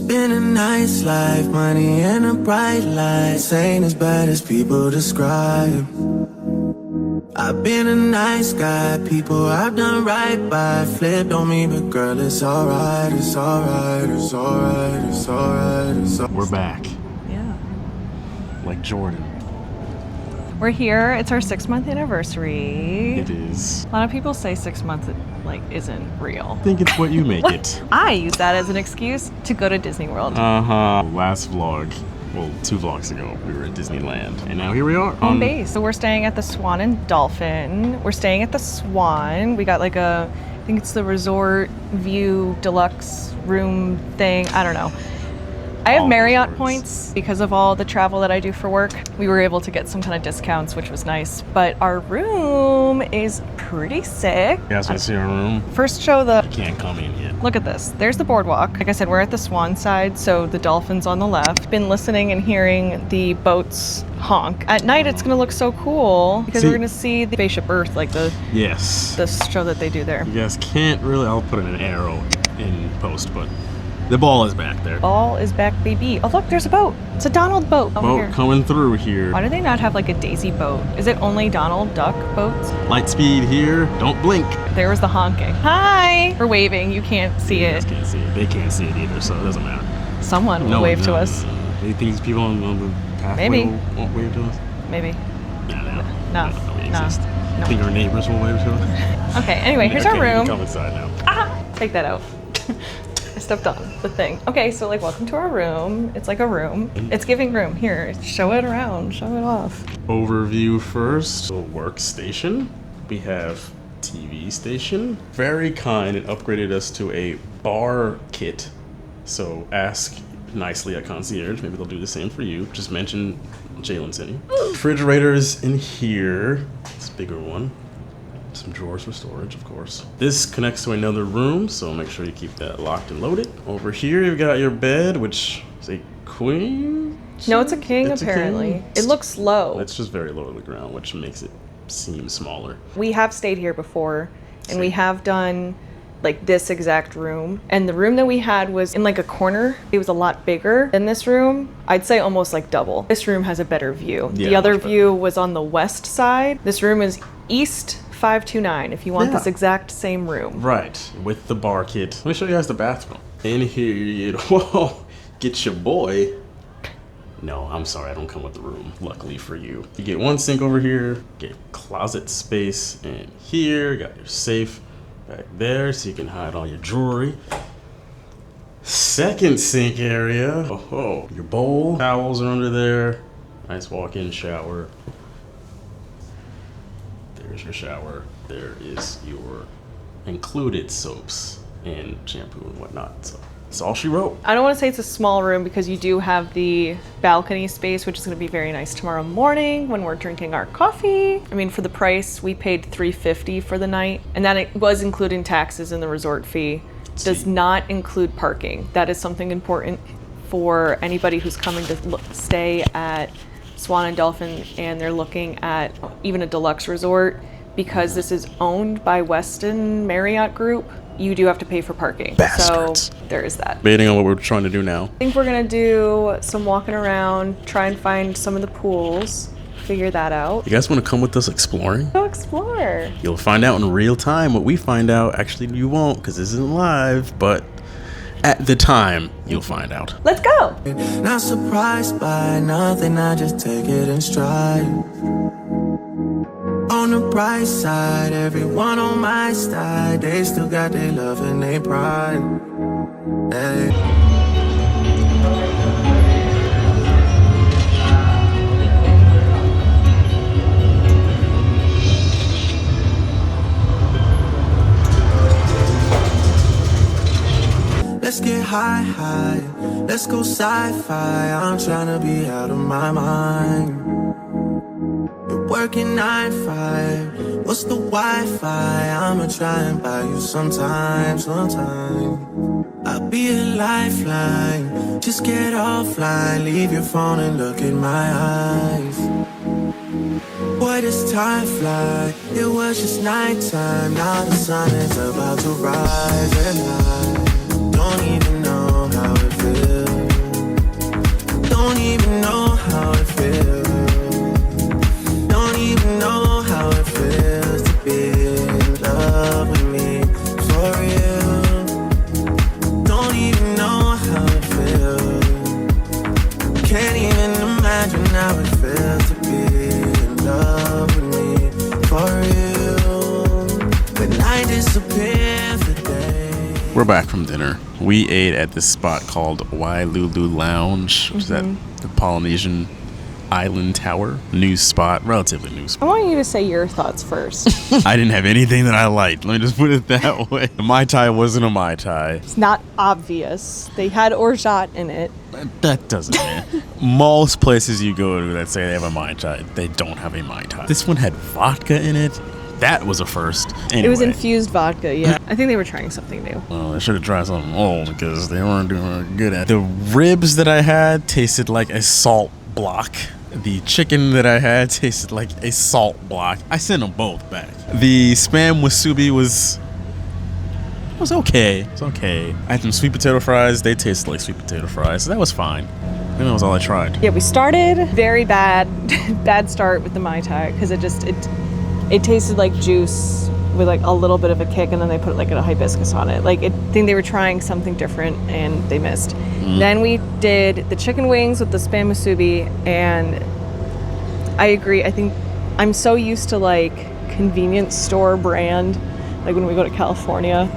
been a nice life, money and a bright light, ain't as bad as people describe. I've been a nice guy, people I've done right by flipped on me, but girl, it's alright, it's alright, it's alright, it's alright, it's alright. We're back. Yeah. Like Jordan. We're here. It's our 6-month anniversary. It is. A lot of people say 6 months isn't real. I think it's what you make it. I use that as an excuse to go to Disney World. Last vlog, well, 2 vlogs ago, we were at Disneyland, and now here we are. Home base. So we're staying at the Swan and Dolphin. We're staying at the Swan. We got I think it's the resort view deluxe room thing. I don't know. I have Marriott points because of all the travel that I do for work. We were able to get some kind of discounts, which was nice. But our room is pretty sick. You guys want to see our room? First show the... You can't come in yet. Look at this. There's the boardwalk. Like I said, we're at the Swan side, so the Dolphin's on the left. Been listening and hearing the boats honk. At night, it's going to look so cool because we're going to see the Spaceship Earth, like the show that they do there. You guys can't really... I'll put an arrow in post, but... The ball is back there. Ball is back, baby. Oh, look, there's a boat. It's a Donald boat. Boat coming through here. Why do they not have like a Daisy boat? Is it only Donald Duck boats? Light speed here. Don't blink. There was the honking. Hi! We're waving. You can't see it. You guys can't see it. They can't see it either, so it doesn't matter. Someone will wave to us. You think these people on the pathway won't wave to us? Maybe. No. We exist. No. Think our neighbors will wave to us? Okay, anyway, here's our room. Come inside now. Take that out. I stepped on the thing. Okay, so welcome to our room. It's like a room. It's giving room. Here, show it around. Show it off. Overview first. So workstation. We have TV station. Very kind and upgraded us to a bar kit. So ask nicely at concierge. Maybe they'll do the same for you. Just mention Jalen City. Refrigerators in here. It's a bigger one. Some drawers for storage, of course. This connects to another room, so make sure you keep that locked and loaded. Over here, you've got your bed, which is a queen? No, it's a king, apparently. It looks low. It's just very low to the ground, which makes it seem smaller. We have stayed here before, and we have done this exact room. And the room that we had was in a corner. It was a lot bigger than this room. I'd say almost double. This room has a better view. Yeah, the other view was on the west side. This room is east 529 if you want this exact same room. Right, with the bar kit. Let me show you guys the bathroom. In here, whoa, get your boy. No, I'm sorry, I don't come with the room, luckily for you. You get one sink over here, get closet space in here, got your safe back there so you can hide all your jewelry. Second sink area, your bowl, towels are under there. Nice walk-in shower. There's your shower. There is your included soaps and shampoo and whatnot. So that's all she wrote. I don't want to say it's a small room because you do have the balcony space, which is going to be very nice tomorrow morning when we're drinking our coffee. I mean, for the price, we paid $350 for the night, and that it was including taxes and the resort fee. Does not include parking. That is something important for anybody who's coming to stay at Swan and Dolphin and they're looking at even a deluxe resort. Because this is owned by Westin Marriott Group, you do have to pay for parking. Bastards. So there is that. Debating on what we're trying to do now. I think we're gonna do some walking around, try and find some of the pools, figure that out. You guys want to come with us exploring? Go explore. You'll find out in real time what we find out. Actually, you won't because this isn't live, but at the time, you'll find out. Let's go. Not surprised by nothing, I just take it in stride. On the bright side, everyone on my side, they still got their love and their pride. Hey. Let's get high, let's go sci-fi, I'm tryna be out of my mind. You're working 9-5, what's the Wi-Fi? I'ma try and buy you sometime. I'll be a lifeline, just get offline, leave your phone and look in my eyes. Boy, this time fly, it was just nighttime, now the sun is about to rise and I don't even know how it feels. We're back from dinner. We ate at this spot called Wailulu Lounge, which is at the Polynesian Island Tower. New spot, relatively new I spot. want you to say your thoughts first. I didn't have anything that I liked. Let me just put it that way. The Mai Tai wasn't a Mai Tai. It's not obvious. They had orgeat in it. That doesn't mean. Most places you go to that say they have a Mai Tai, they don't have a Mai Tai. This one had vodka in it. That was a first. Anyway. It was infused vodka, yeah. I think they were trying something new. Well, they should have tried something old because they weren't doing good at it. The ribs that I had tasted like a salt block. The chicken that I had tasted like a salt block. I sent them both back. The spam wasubi was okay. It's okay. I had some sweet potato fries. They tasted like sweet potato fries, so that was fine. And that was all I tried. Yeah, we started very bad, bad start with the Mai Tai because it tasted like juice with like a little bit of a kick, and then they put like a hibiscus on it. Like I think they were trying something different and they missed. Then we did the chicken wings with the spam musubi, and I agree. I think I'm so used to like convenience store brand, like when we go to California,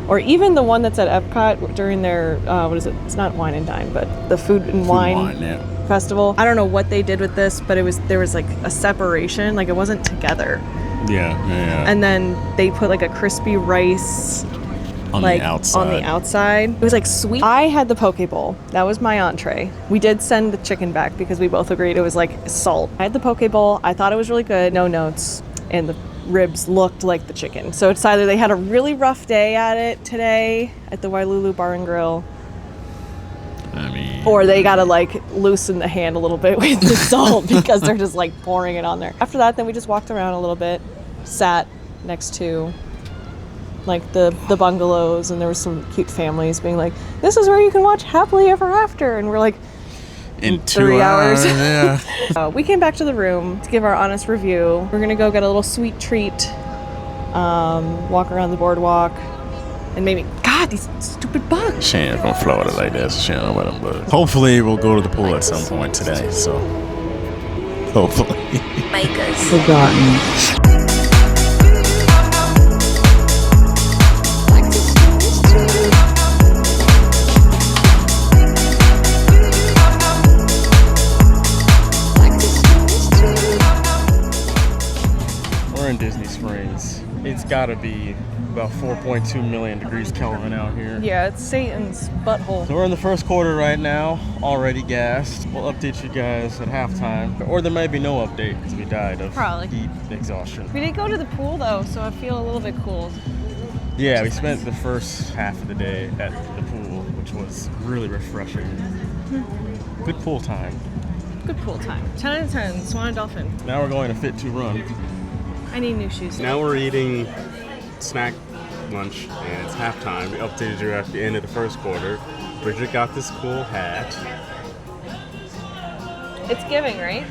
or even the one that's at EPCOT during their what is it? It's not Wine and Dine, but the Food and Wine Festival. I don't know what they did with this, but there was like a separation, like it wasn't together. Yeah. And then they put like a crispy rice on like the outside. on the outside. It was like sweet. I had the poke bowl. That was my entree. We did send the chicken back because we both agreed it was like salt. I had the poke bowl. I thought it was really good. No notes. And the ribs looked like the chicken. So it's either they had a really rough day at it today at the Wailulu Bar and Grill, I mean, or they gotta like loosen the hand a little bit with the salt because they're just like pouring it on there. After that, then we just walked around a little bit, sat next to like the bungalows, and there was some cute families being like, this is where you can watch Happily Ever After, and we're like, in 3 hours. Yeah. We came back to the room to give our honest review. We're gonna go get a little sweet treat, walk around the boardwalk, and maybe, God, these stupid bugs. She ain't gonna float it like that, so she don't know about them bugs. Hopefully we'll go to the pool at some point today, so hopefully. Micah's Forgotten. We're in Disney Springs. It's gotta be about 4.2 million degrees Kelvin out here. Yeah, it's Satan's butthole. So we're in the first quarter right now, already gassed. We'll update you guys at halftime. Or there might be no update because we died of Probably. heat exhaustion. We did go to the pool though, so I feel a little bit cool. Yeah, we spent the first half of the day at the pool, which was really refreshing. Good pool time. Good pool time. 10 out of 10, Swan and Dolphin. Now we're going to Fit to Run. I need new shoes. Now we're eating snack lunch, and it's halftime. We updated you at the end of the first quarter. Bridget got this cool hat. It's giving, right?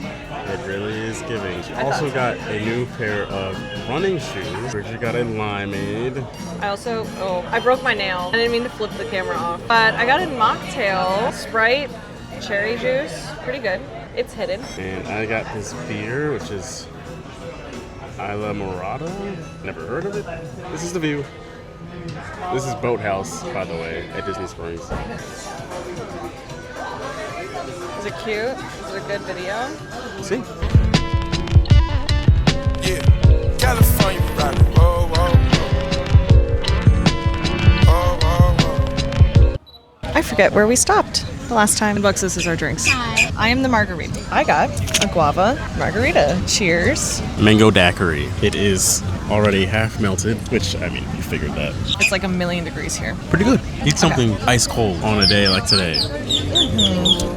It really is giving. She I also thought so. got a new pair of running shoes. Bridget got a limeade. I broke my nail. I didn't mean to flip the camera off. But I got a mocktail, Sprite, cherry juice. Pretty good. It's hidden. And I got this beer, which is Isla Morada. Never heard of it. This is the view. This is Boathouse, by the way, at Disney Springs. Is it cute? Is it a good video? See? Yeah, California rock. Whoa, whoa, whoa. Whoa, whoa, whoa. I forget where we stopped the last time. Bucks, this is our drinks. I am the margarita. I got a guava margarita. Cheers. Mango daiquiri. It is already half melted, which, I mean, you figured that. It's like 1,000,000 degrees here. Pretty good. Eat something ice cold on a day like today.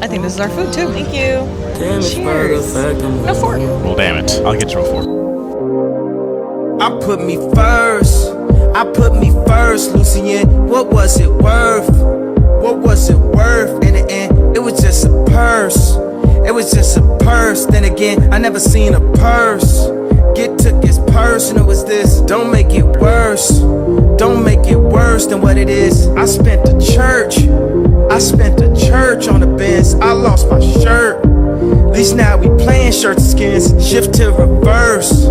I think this is our food too. Thank you. Cheers. No fork. Well, damn it. I'll get you a fork. I put me first, Lucien. What was it worth? What was it worth? In the end, it was just a purse. It was just a purse. Then again, I never seen a purse. Get took his purse and it was this. Don't make it worse. Don't make it worse than what it is. I spent a church on the Benz. I lost my shirt. At least now we playing shirts and skins. Shift to reverse,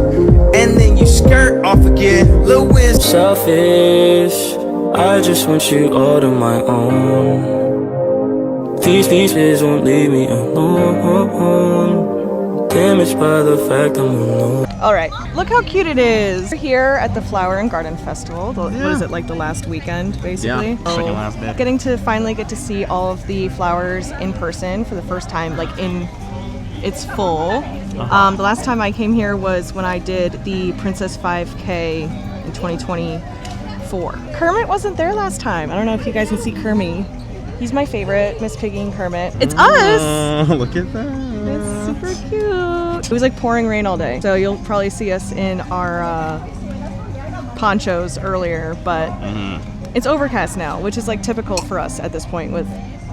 and then you skirt off again. Lil' Wiz. Selfish. I just want you all to my own. These pieces won't leave me alone. Damaged by the fact I'm alone. All right, look how cute it is. We're here at the Flower and Garden Festival. What is it, like the last weekend, basically? Yeah, second last day. Getting to finally get to see all of the flowers in person for the first time, like in its full. The last time I came here was when I did the Princess 5K in 2024. Kermit wasn't there last time. I don't know if you guys can see Kermit. He's my favorite, Miss Piggy and Kermit. It's us! Look at that. It's super cute. It was like pouring rain all day, so you'll probably see us in our ponchos earlier, but it's overcast now, which is like typical for us at this point with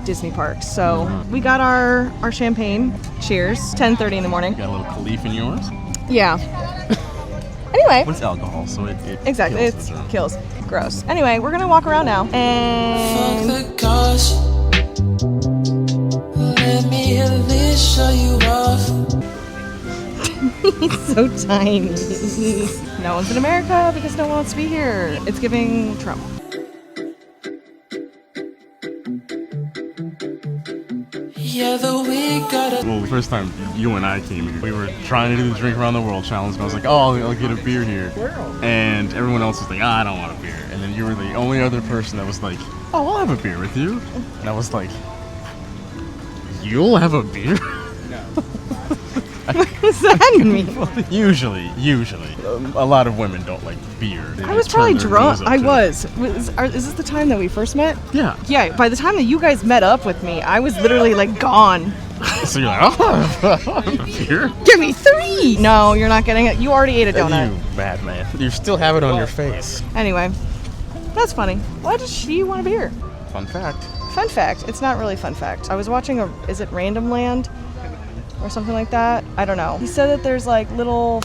Disney parks. So we got our champagne. Cheers. 10:30 in the morning. Got a little Caliph in yours? Yeah. Anyway. But it's alcohol, so it Exactly. kills It the germ. kills. Gross. Anyway, we're gonna walk around now. And Fuck the cause. Let me at least show you off. he's so tiny. No one's in America because no one wants to be here. It's giving Trump. Yeah, the we gotta. Well, the first time you and I came here, we were trying to do the Drink Around the World challenge, and I was like, oh, I'll get a beer here. And everyone else was like, I don't want a beer. And then you were the only other person that was like, oh, I'll have a beer with you. And I was like, you'll have a beer? What does that mean? Usually. A lot of women don't like beer. I was probably drunk. I was. Is this the time that we first met? Yeah. Yeah, by the time that you guys met up with me, I was literally like gone. So you're like, oh, beer? Give me 3! No, you're not getting it. You already ate a donut. You bad man. You still have it on your face. Anyway, that's funny. Why does she want a beer? Fun fact. Fun fact. It's not really fun fact. I was watching is it Random Land? Or something like that? I don't know. He said that there's like little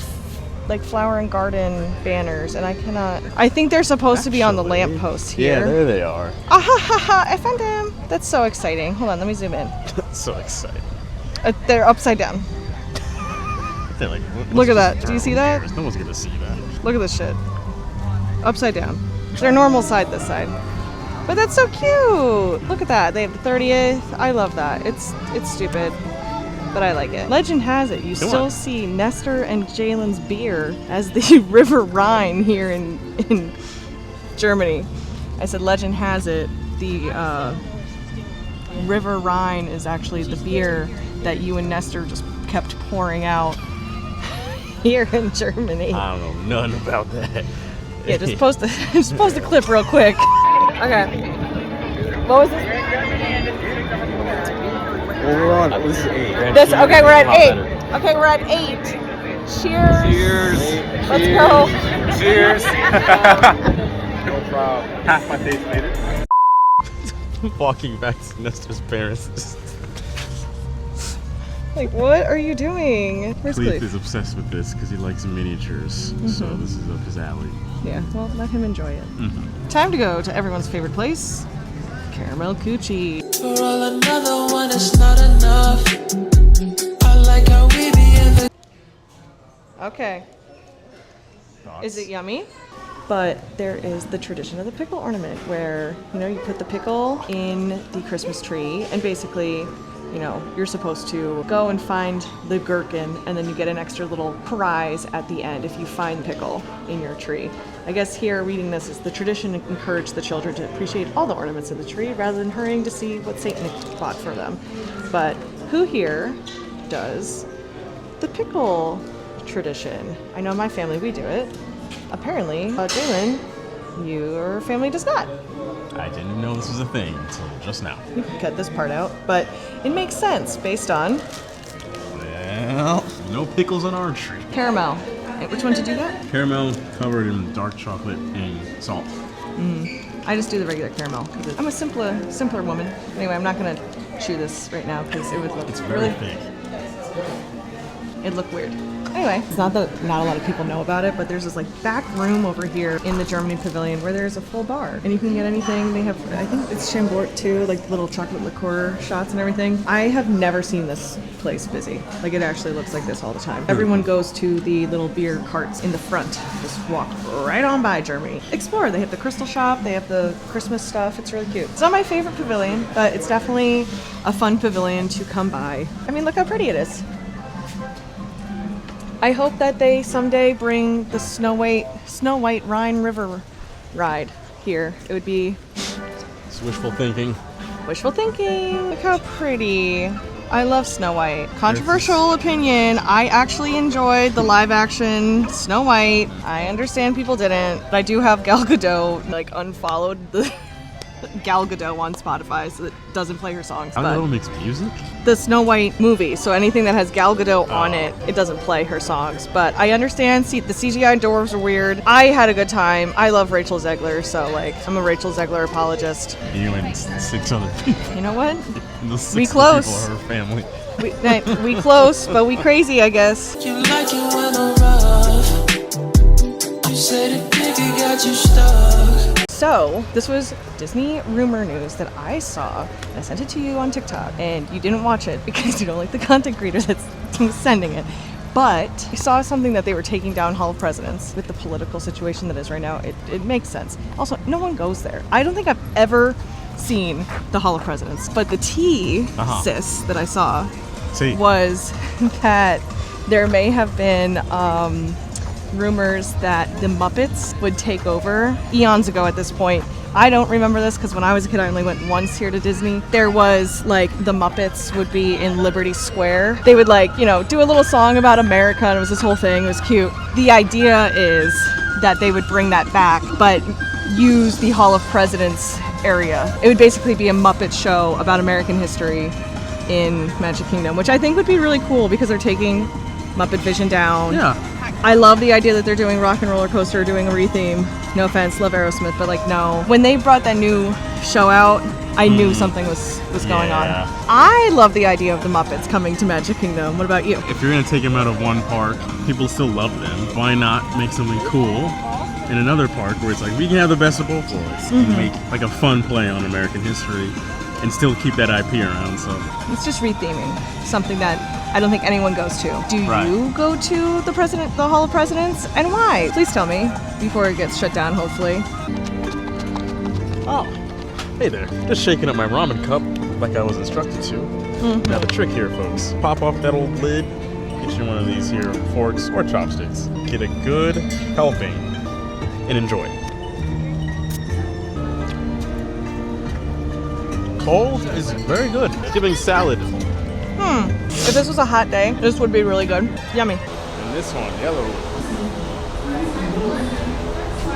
like flower and garden banners, and I cannot. I think they're supposed to be on the lampposts here. Yeah, there they are. Ah ha ha ha! I found them. That's so exciting. Hold on, let me zoom in. So excited. They're upside down. They're like, Look at that. let's Do you just see throw that? beers. No one's gonna see that. Look at this shit. Upside down. They're normal side this side. But that's so cute. Look at that. They have the 30th. I love that. It's stupid, but I like it. Legend has it, you Come still on. see Nestor and Jalen's beer as the River Rhine here in Germany. I said legend has it, the River Rhine is actually the beer that you and Nestor just kept pouring out here in Germany. I don't know nothing about that. Yeah, just post the clip real quick. Okay. What was this? Well, we're on. This is 8. Okay, we're at 8. Okay, we're at 8. Cheers. Cheers. Let's go. Cheers. No problem. Half my face made it. Walking back to Nestor's parents. Like, what are you doing? Where's Cleve Cleve? is obsessed with this because he likes miniatures, so this is up his alley. Yeah, well, let him enjoy it. Time to go to everyone's favorite place, Caramel Coochie. For all another one, it's not enough. I like how we be in the. Okay. Thoughts? Is it yummy? But there is the tradition of the pickle ornament where, you put the pickle in the Christmas tree and basically, you're supposed to go and find the gherkin and then you get an extra little prize at the end if you find pickle in your tree. I guess here reading this is the tradition encouraged the children to appreciate all the ornaments of the tree rather than hurrying to see what Satan bought for them. But who here does the pickle tradition? I know my family, we do it. Apparently, Jalen, your family does not. I didn't know this was a thing until just now. You can cut this part out, but it makes sense based on Well, no pickles on our tree. caramel. Which one did you get? Caramel covered in dark chocolate and salt. I just do the regular caramel because I'm a simpler woman. Anyway, I'm not gonna chew this right now because it would look It's very thick. It'd look weird. Anyway, it's not that not a lot of people know about it, but there's this like back room over here in the Germany pavilion where there's a full bar and you can get anything. They have, I think it's Chambord too, like little chocolate liqueur shots and everything. I have never seen this place busy. Like it actually looks like this all the time. Everyone goes to the little beer carts in the front. Just walk right on by Germany. Explore. They have the crystal shop. They have the Christmas stuff. It's really cute. It's not my favorite pavilion, but it's definitely a fun pavilion to come by. I mean, look how pretty it is. I hope that they someday bring the Snow White Rhine River ride here. It would be It's wishful thinking. wishful thinking. Look how pretty. I love Snow White. Controversial opinion. I actually enjoyed the live action Snow White. I understand people didn't. But I do have Gal Gadot like unfollowed the Gal Gadot on Spotify so it doesn't play her songs. Gal Gadot makes music? The Snow White movie, so anything that has Gal Gadot on it, it doesn't play her songs. But I understand, see, the CGI dwarves are weird. I had a good time. I love Rachel Zegler, so like, I'm a Rachel Zegler apologist. You and 6 other people. You know what? The 6 We other close. people are her family. We close, but we crazy, I guess. You like it when I'm rough. You said it big, it got you stuck. So, this was Disney rumor news that I saw. I sent it to you on TikTok, and you didn't watch it because you don't like the content creator that's sending it. But I saw something that they were taking down Hall of Presidents with the political situation that is right now. It makes sense. Also, no one goes there. I don't think I've ever seen the Hall of Presidents, but the sis that I saw was that there may have been rumors that the Muppets would take over eons ago at this point. I don't remember this because when I was a kid I only went once here to Disney. There was like the Muppets would be in Liberty Square. They would like, you know, do a little song about America and it was this whole thing. It was cute. The idea is that they would bring that back but use the Hall of Presidents area. It would basically be a Muppet show about American history in Magic Kingdom, which I think would be really cool because they're taking Muppet Vision down. Yeah. I love the idea that they're doing Rock and Roller Coaster, doing a retheme. No offense, love Aerosmith, but like no. When they brought that new show out, I knew something was going on. I love the idea of the Muppets coming to Magic Kingdom. What about you? If you're gonna take them out of one park, people still love them. Why not make something cool in another park where it's like we can have the best of both worlds and make like a fun play on American history and still keep that IP around. So It's just retheming something that I don't think anyone goes to. Do you go to the Hall of Presidents, and why? Please tell me before it gets shut down. Hopefully. Oh, hey there. Just shaking up my ramen cup like I was instructed to. Now the trick here, folks. Pop off that old lid, get you one of these here forks or chopsticks. Get a good helping and enjoy. Cold is very good. It's giving salad. If this was a hot day, this would be really good. Yummy. And this one, yellow.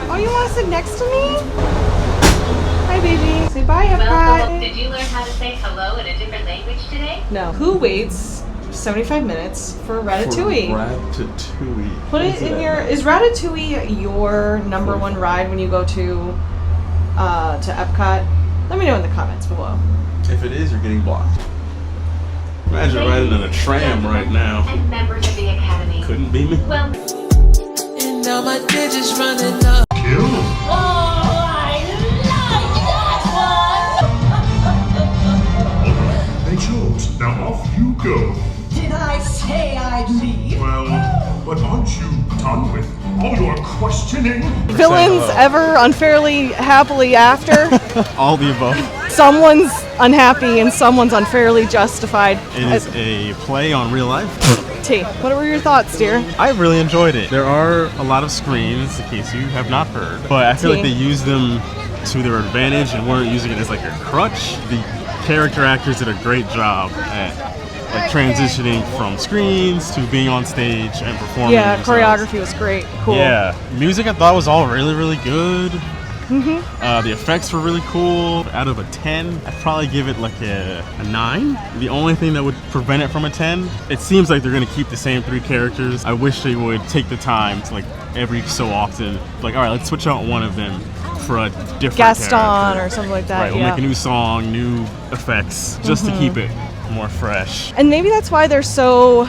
Oh, you want to sit next to me? Hi, baby. Say bye, Well, Epcot. did you learn how to say hello in a different language today? No. Who waits 75 minutes for Ratatouille? Ratatouille. Put it in your. Is Ratatouille your number one ride when you go to Epcot? Let me know in the comments below. If it is, you're getting blocked. Imagine riding in a tram right now. And members of the Academy. Couldn't be me. Well, And now my digits running up. They chose. Now off you go. Did I say I'd leave? Well, but aren't you done with all your questioning? Villains ever unfairly happily after? All the above. Someone's unhappy and someone's unfairly justified. It is a play on real life. T, what were your thoughts, dear? I really enjoyed it. There are a lot of screens, in case you have not heard, but I feel like they used them to their advantage and weren't using it as like a crutch. The character actors did a great job at like transitioning from screens to being on stage and performing. Yeah, themselves. choreography was great. Cool. Yeah, music I thought was all really, really good. The effects were really cool. Out of a 10, I'd probably give it like a 9. The only thing that would prevent it from a 10, it seems like they're gonna keep the same 3 characters. I wish they would take the time to like every so often, like, all right, let's switch out one of them for a different Gaston character. or something like that. Right, we'll make a new song, new effects, just to keep it more fresh. And maybe that's why they're so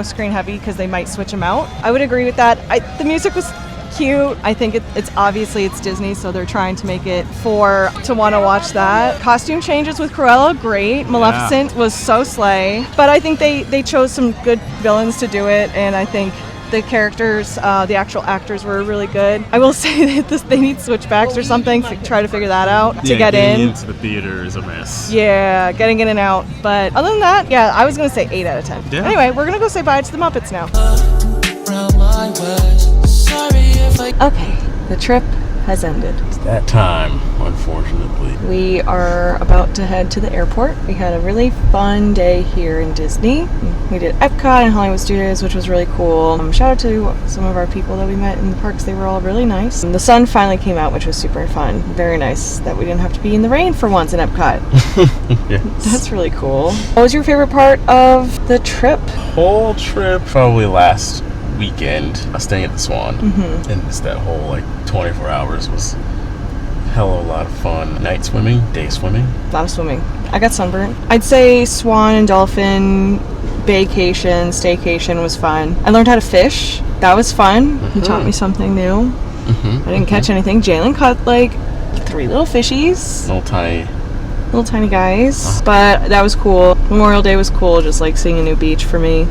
screen heavy, because they might switch them out. I would agree with that. The music was cute. I think it's obviously it's Disney, so they're trying to make it to want to watch that. Costume changes with Cruella, great. Maleficent was so slay. But I think they chose some good villains to do it, and I think the characters, the actual actors were really good. I will say that they need switchbacks or something. Try to figure that out to get in. Getting into the theater is a mess. Yeah, getting in and out. But other than that, yeah, I was going to say 8 out of 10. Yeah. Anyway, we're going to go say bye to the Muppets now. Round my ways. Sorry if I Okay, the trip has ended. It's that time, unfortunately. We are about to head to the airport. We had a really fun day here in Disney. We did EPCOT and Hollywood Studios, which was really cool. Shout out to some of our people that we met in the parks. They were all really nice. And the sun finally came out, which was super fun. Very nice that we didn't have to be in the rain for once in EPCOT. Yes. That's really cool. What was your favorite part of the trip? Whole trip, probably last weekend, staying at the Swan. And just that whole 24 hours was hell of a lot of fun. Night swimming, day swimming. A lot of swimming. I got sunburnt. I'd say Swan and Dolphin staycation was fun. I learned how to fish. That was fun. You taught me something new. I didn't catch anything. Jalen caught 3 little fishies. Little tiny guys. But that was cool. Memorial Day was cool, just seeing a new beach for me,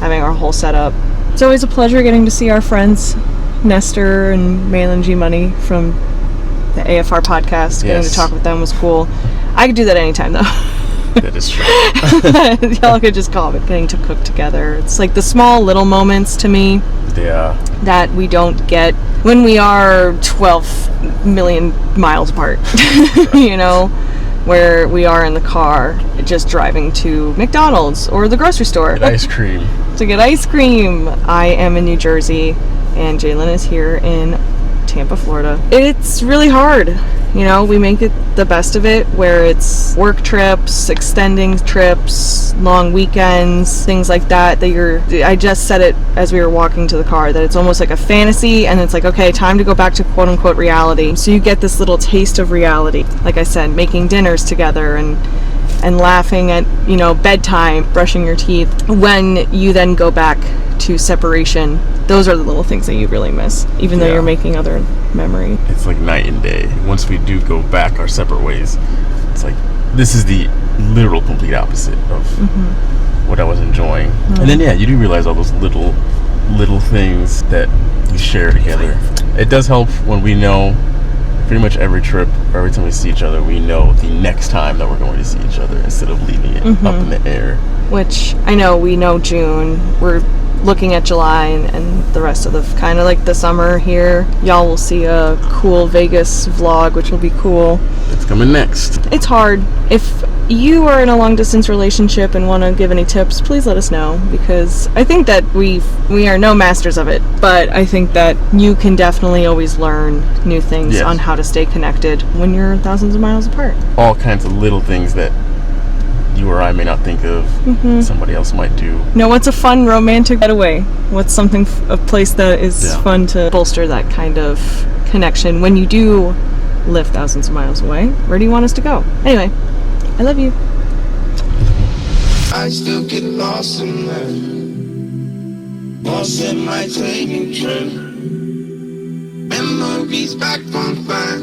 having our whole setup. It's always a pleasure getting to see our friends Nestor and Malin G Money from the AFR podcast. Getting to talk with them was cool. I could do that anytime though. That is true. Y'all could just call it getting to cook together. It's the small little moments to me that we don't get when we are 12 million miles apart. You know, where we are in the car just driving to McDonald's or the grocery store. Get ice cream. To get ice cream. I am in New Jersey and Jalen is here in Tampa, Florida. It's really hard. You know, we make it the best of it, where it's work trips, extending trips, long weekends, things like that I just said it as we were walking to the car, that it's almost like a fantasy, and it's okay, time to go back to quote unquote reality. So you get this little taste of reality. Like I said, making dinners together and laughing at, bedtime, brushing your teeth. When you then go back to separation, those are the little things that you really miss, even though you're making other memory. It's like night and day. Once we do go back our separate ways, it's this is the literal complete opposite of what I was enjoying. And then you do realize all those little things that you share together. It does help when we know pretty much every trip, or every time we see each other, we know the next time that we're going to see each other, instead of leaving it up in the air. Which I know we know June. We're looking at July and the rest of the kind of the summer here. Y'all will see a cool Vegas vlog, which will be cool. It's coming next. It's hard. If you are in a long distance relationship and want to give any tips, please let us know, because I think that we are no masters of it, but I think that you can definitely always learn new things on how to stay connected when you're thousands of miles apart. All kinds of little things that you or I may not think of, somebody else might do. Now, what's a fun romantic getaway? What's a place that is fun to bolster that kind of connection when you do live thousands of miles away? Where do you want us to go? Anyway, I love you. I still get lost in there. Lost in my training trip. Memories back on fire.